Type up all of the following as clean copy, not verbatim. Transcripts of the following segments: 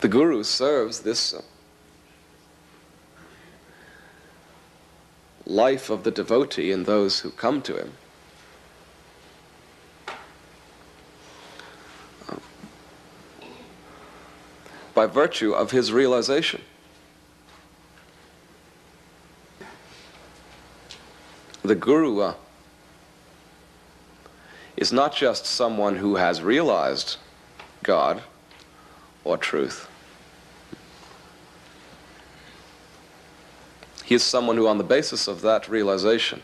The guru serves this life of the devotee in those who come to him by virtue of his realization. The guru is not just someone who has realized God or truth. He is someone who, on the basis of that realization,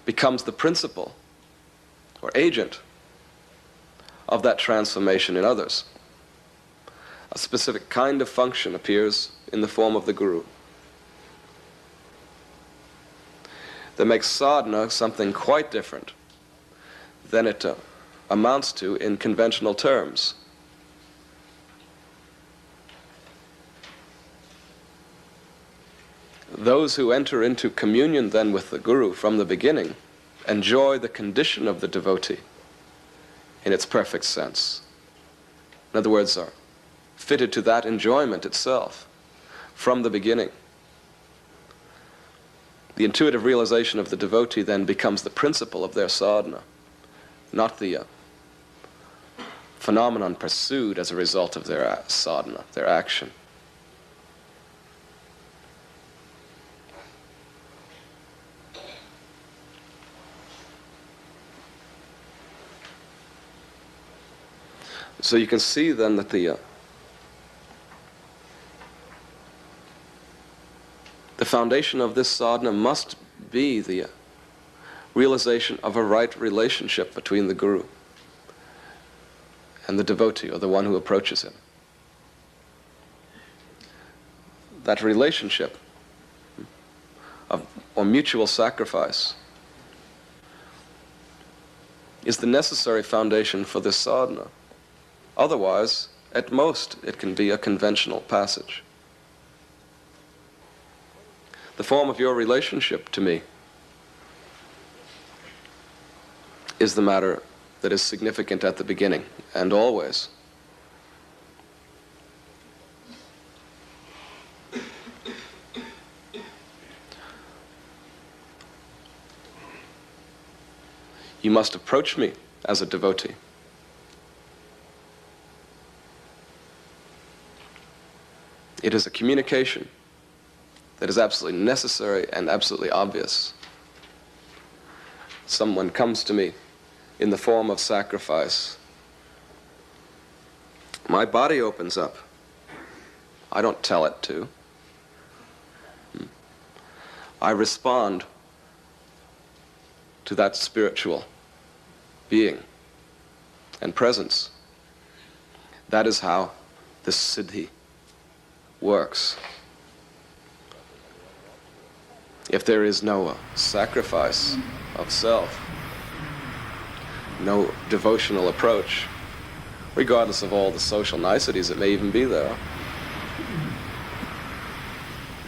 becomes the principle or agent of that transformation in others. A specific kind of function appears in the form of the guru that makes sadhana something quite different than it amounts to in conventional terms. Those who enter into communion then with the guru from the beginning enjoy the condition of the devotee in its perfect sense. In other words, are fitted to that enjoyment itself from the beginning. The intuitive realization of the devotee then becomes the principle of their sadhana, not the phenomenon pursued as a result of their sadhana, their action. So you can see then that the foundation of this sadhana must be the realization of a right relationship between the guru and the devotee, or the one who approaches him. That relationship or mutual sacrifice is the necessary foundation for this sadhana. Otherwise, at most, it can be a conventional passage. The form of your relationship to me is the matter that is significant at the beginning and always. You must approach me as a devotee. It is a communication that is absolutely necessary and absolutely obvious. Someone comes to me in the form of sacrifice. My body opens up. I don't tell it to. I respond to that spiritual being and presence. That is how this siddhi works. If there is no sacrifice of self, no devotional approach, regardless of all the social niceties that may even be there,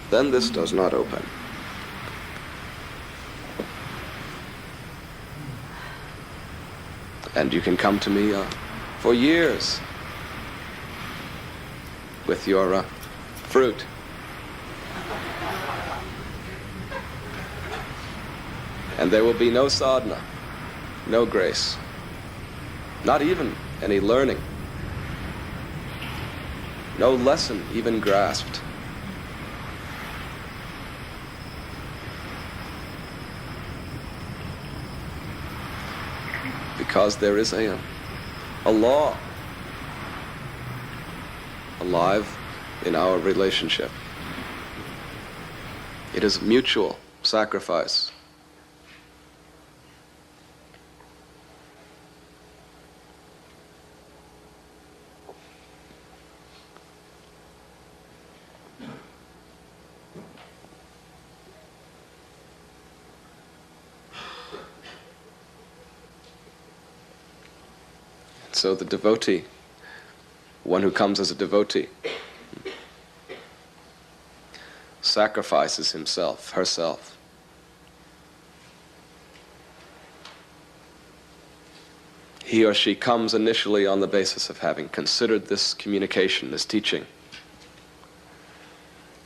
then this does not open. And you can come to me for years with your fruit. And there will be no sadhana, no grace, not even any learning, no lesson even grasped. Because there is a law alive in our relationship. It is mutual sacrifice. So the devotee, one who comes as a devotee, sacrifices himself, herself. He or she comes initially on the basis of having considered this communication, this teaching.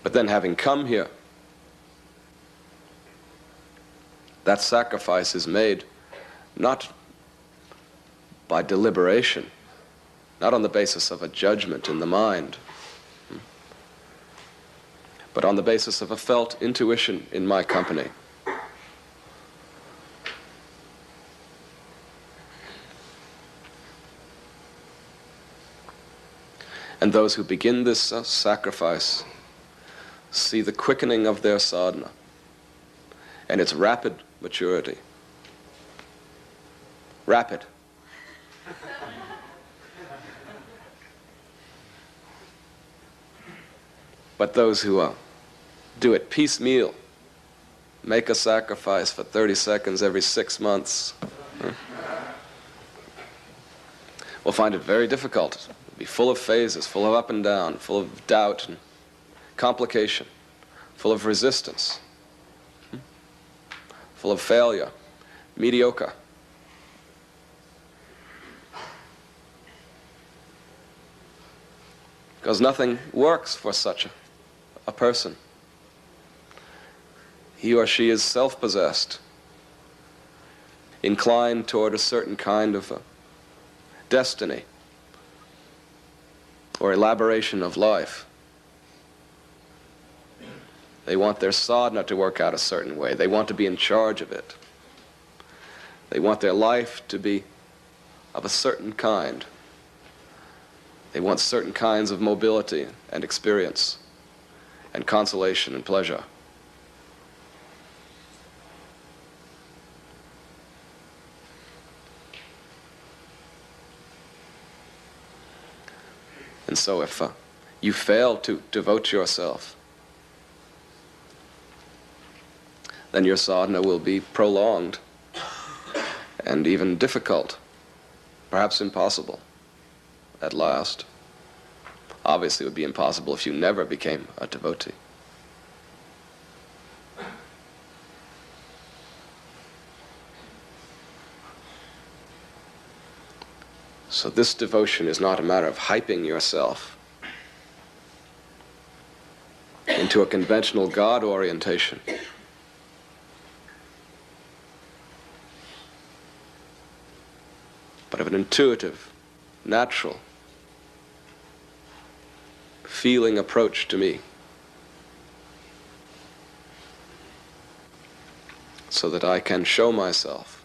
But then having come here, that sacrifice is made not by deliberation, not on the basis of a judgment in the mind, but on the basis of a felt intuition in my company. And those who begin this sacrifice see the quickening of their sadhana and its rapid maturity. Rapid. But those who do it piecemeal, make a sacrifice for 30 seconds every 6 months, will find it very difficult. It'll be full of phases, full of up and down, full of doubt and complication, full of resistance, full of failure, mediocre. Because nothing works for such a person. He or she is self-possessed, inclined toward a certain kind of destiny or elaboration of life. They want their sadhana to work out a certain way. They want to be in charge of it. They want their life to be of a certain kind. They want certain kinds of mobility and experience and consolation and pleasure. And so if you fail to devote yourself, then your sadhana will be prolonged and even difficult, perhaps impossible at last. Obviously it would be impossible if you never became a devotee. So this devotion is not a matter of hyping yourself into a conventional God orientation. But of an intuitive, natural, feeling approach to me, so that I can show myself